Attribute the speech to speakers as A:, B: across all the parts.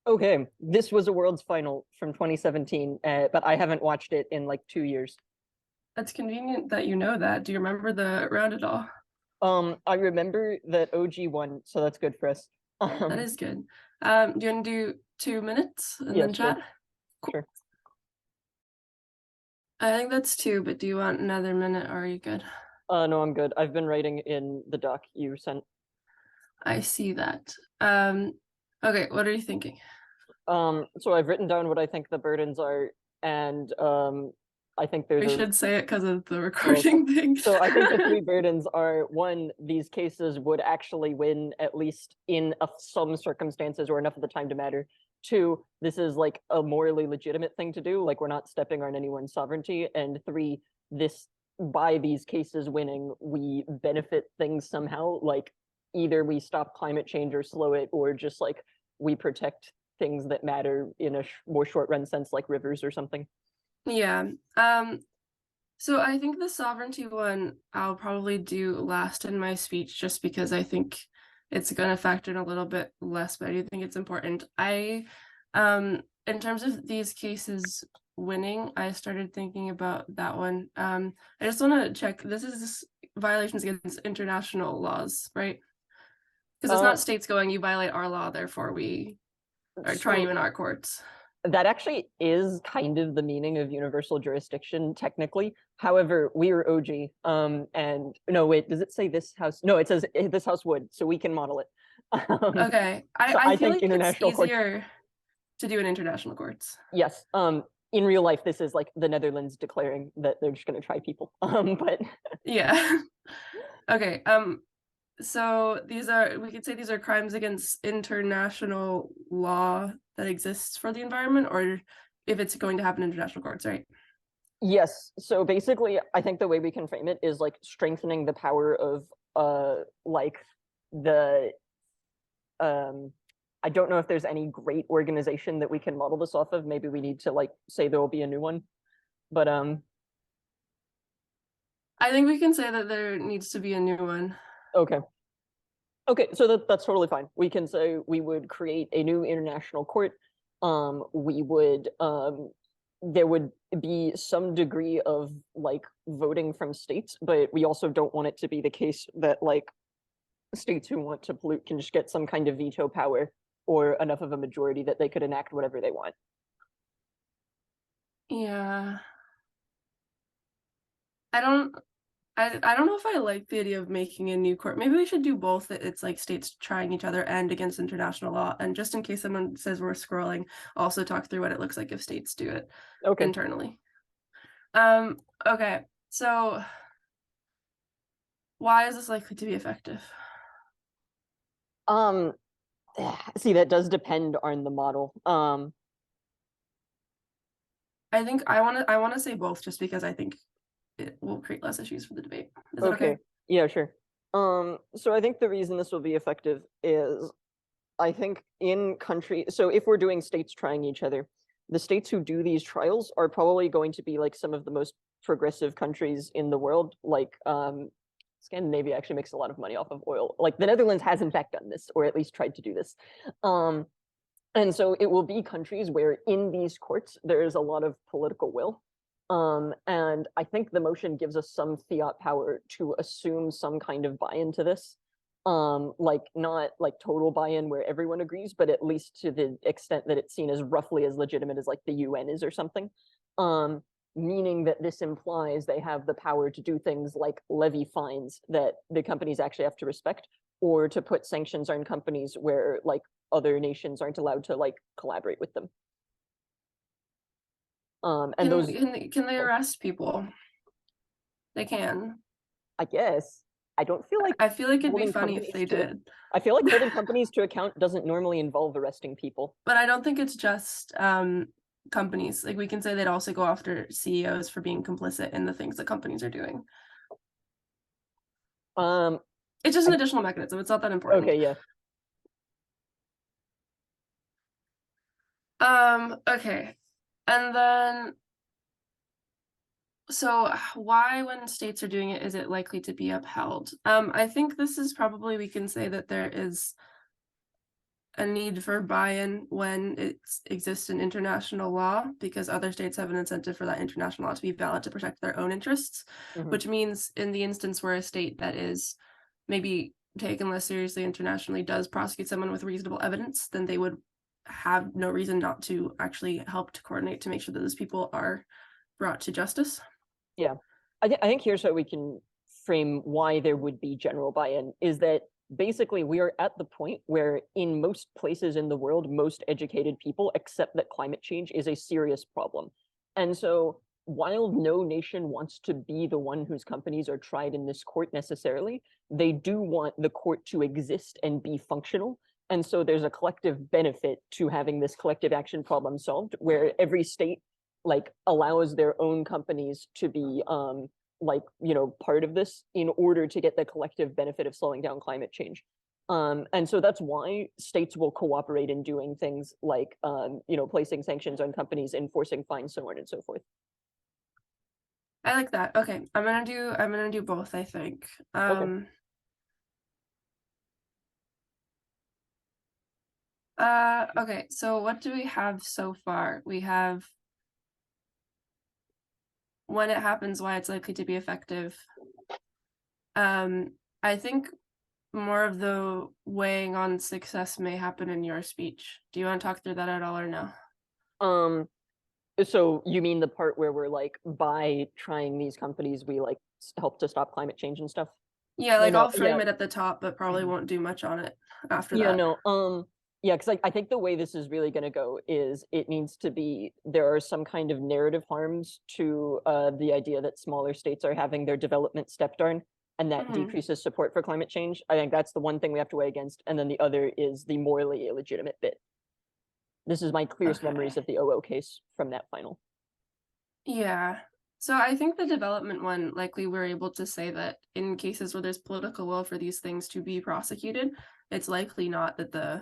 A: Okay, this was a Worlds final from 2017, but I haven't watched it in like 2 years.
B: That's convenient that you know that. Do you remember the round at all?
A: I remember that OG won, so that's good for us.
B: That is good. Do you want to do 2 minutes and
A: Yeah,
B: then chat? Cool.
A: sure.
B: I think that's 2, but do you want another minute or are you good?
A: No, I'm good. I've been writing in the doc you sent.
B: I see that. Okay, what are you thinking?
A: So I've written down what I think the burdens are, and I think
B: We
A: there's a
B: should say it because of the recording thing.
A: So I think the 3 burdens are: 1, these cases would actually win, at least in some circumstances or enough of the time to matter. 2, this is like a morally legitimate thing to do, like we're not stepping on anyone's sovereignty. And 3, this, by these cases winning, we benefit things somehow, like either we stop climate change or slow it, or just like we protect things that matter in a more short run sense, like rivers or something.
B: Yeah. So I think the sovereignty one I'll probably do last in my speech, just because I think it's going to factor in a little bit less, but I do think it's important. In terms of these cases winning, I started thinking about that one. I just want to check, this is violations against international laws, right? Because it's not states going, you violate our law, therefore we are trying you in our courts.
A: That actually is kind of the meaning of universal jurisdiction, technically. However, we are OG. And no, wait, does it say this house? No, it says this house would, so we can model it.
B: Okay,
A: so
B: I feel
A: think
B: like
A: international
B: it's easier to do in international courts.
A: Yes. In real life, this is like the Netherlands declaring that they're just going to try people. But
B: yeah. Okay. So we could say these are crimes against international law that exists for the environment, or if it's going to happen in international courts, right?
A: Yes. So basically, I think the way we can frame it is like strengthening the power of like the I don't know if there's any great organization that we can model this off of. Maybe we need to like say there will be a new one. But
B: I think we can say that there needs to be a new one.
A: Okay. Okay, so that's totally fine. We can say we would create a new international court. We would there would be some degree of like voting from states, but we also don't want it to be the case that like states who want to pollute can just get some kind of veto power or enough of a majority that they could enact whatever they want.
B: Yeah. I don't know if I like the idea of making a new court. Maybe we should do both. It's like states trying each other and against international law. And just in case someone says we're scrolling, also talk through what it looks like if states do it internally. Okay, so why is this likely to be effective?
A: See, that does depend on the model.
B: I think I want to say both, just because I think it will create less issues for the debate. Is that okay?
A: Yeah, sure. So I think the reason this will be effective is, I think so if we're doing states trying each other, the states who do these trials are probably going to be like some of the most progressive countries in the world. Like Scandinavia actually makes a lot of money off of oil. Like the Netherlands has in fact done this, or at least tried to do this. And so it will be countries where in these courts there is a lot of political will. And I think the motion gives us some fiat power to assume some kind of buy-in to this. Like not like total buy-in where everyone agrees, but at least to the extent that it's seen as roughly as legitimate as like the UN is or something. Meaning that this implies they have the power to do things like levy fines that the companies actually have to respect, or to put sanctions on companies where like other nations aren't allowed to like collaborate with them. And
B: can they arrest people? They can.
A: I guess. I
B: feel like it'd be funny if they did.
A: I feel like holding companies to account doesn't normally involve arresting people.
B: But I don't think it's just companies. Like we can say they'd also go after CEOs for being complicit in the things that companies are doing. It's just an additional mechanism. It's not that important.
A: Okay, yeah.
B: Okay. And then, so why, when states are doing it, is it likely to be upheld? I think this is probably, we can say that there is a need for buy-in when it exists in international law, because other states have an incentive for that international law to be valid to protect their own interests, which means in the instance where a state that is maybe taken less seriously internationally does prosecute someone with reasonable evidence, then they would have no reason not to actually help to coordinate to make sure that those people are brought to justice.
A: Yeah, I think here's how we can frame why there would be general buy-in, is that basically we are at the point where in most places in the world, most educated people accept that climate change is a serious problem. And so while no nation wants to be the one whose companies are tried in this court necessarily, they do want the court to exist and be functional. And so there's a collective benefit to having this collective action problem solved, where every state like allows their own companies to be like, you know, part of this in order to get the collective benefit of slowing down climate change. And so that's why states will cooperate in doing things like, you know, placing sanctions on companies, enforcing fines, so on and so forth.
B: I like that. Okay, I'm gonna do both, I think.
A: Okay.
B: Okay, so what do we have so far? We have when it happens, why it's likely to be effective. I think more of the weighing on success may happen in your speech. Do you want to talk through that at all or no?
A: So you mean the part where we're like, by trying these companies, we like help to stop climate change and stuff?
B: Yeah,
A: Or
B: like
A: no,
B: I'll frame
A: yeah.
B: it at the top, but probably won't do much on it after
A: Yeah,
B: that.
A: no, yeah, because I think the way this is really going to go is it needs to be, there are some kind of narrative harms to the idea that smaller states are having their development stepped on, and that decreases support for climate change. I think that's the one thing we have to weigh against. And then the other is the morally illegitimate bit. This is my clearest memories of the OO case from that final.
B: Yeah. So I think the development one, likely we're able to say that in cases where there's political will for these things to be prosecuted, it's likely not that the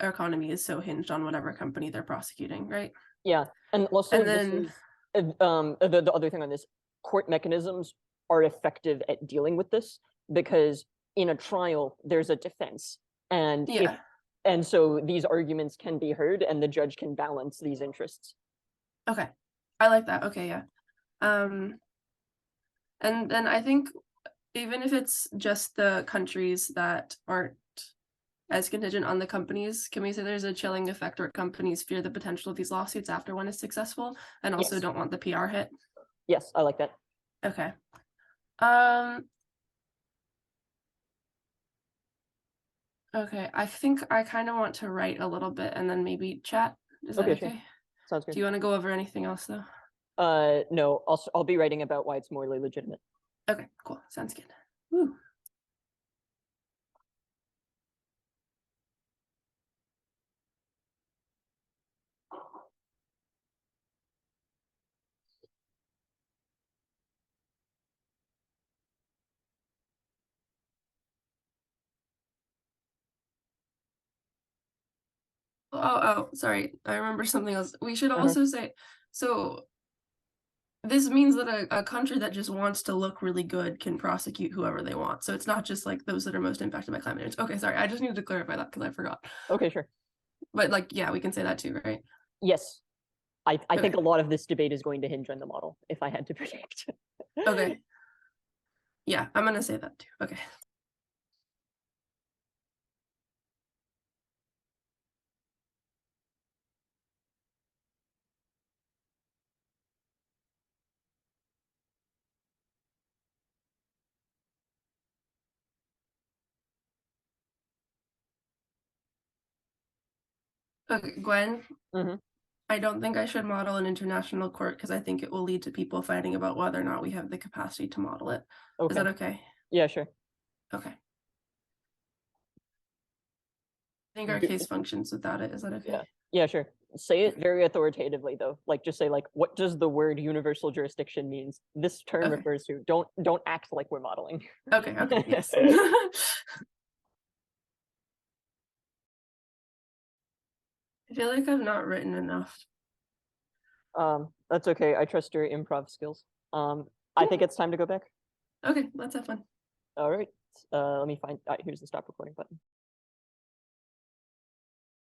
B: economy is so hinged on whatever company they're prosecuting, right?
A: Yeah, and also
B: And
A: this
B: then
A: is the other thing on this, court mechanisms are effective at dealing with this because in a trial there's a defense, and if
B: yeah.
A: and so these arguments can be heard and the judge can balance these interests.
B: Okay. I like that. Okay, yeah. And then I think even if it's just the countries that aren't as contingent on the companies, can we say there's a chilling effect where companies fear the potential of these lawsuits after one is successful and also
A: Yes.
B: don't want the PR hit?
A: Yes, I like that.
B: Okay. Okay, I think I kind of want to write a little bit and then maybe chat. Is that
A: Okay,
B: okay?
A: sure. Sounds good.
B: Do you want to go over anything else though?
A: No, I'll be writing about why it's morally legitimate.
B: Okay, cool. Sounds good. Woo. Oh, sorry. I remember something else. We should also say, so this means that a country that just wants to look really good can prosecute whoever they want. So it's not just like those that are most impacted by climate change. Okay, sorry. I just needed to clarify that because I forgot.
A: Okay, sure.
B: But like, yeah, we can say that too, right?
A: Yes. I
B: Okay.
A: think a lot of this debate is going to hinge on the model, if I had to predict.
B: Okay. Yeah, I'm gonna say that too. Okay. Okay, Gwen, I don't think I should model an international court because I think it will lead to people fighting about whether or not we have the capacity to model it.
A: Okay.
B: Is that okay?
A: Yeah, sure.
B: Okay. I think our case functions without it. Is that okay?
A: Yeah. Yeah, sure. Say it very authoritatively though. Like just say like, what does the word universal jurisdiction means? This term refers to. Don't act like we're modeling.
B: Okay, yes. I feel like I've not written enough.
A: That's okay. I trust your improv skills. I think it's time to go back.
B: Okay, let's have fun.
A: All right. Let me find, here's the stop recording button.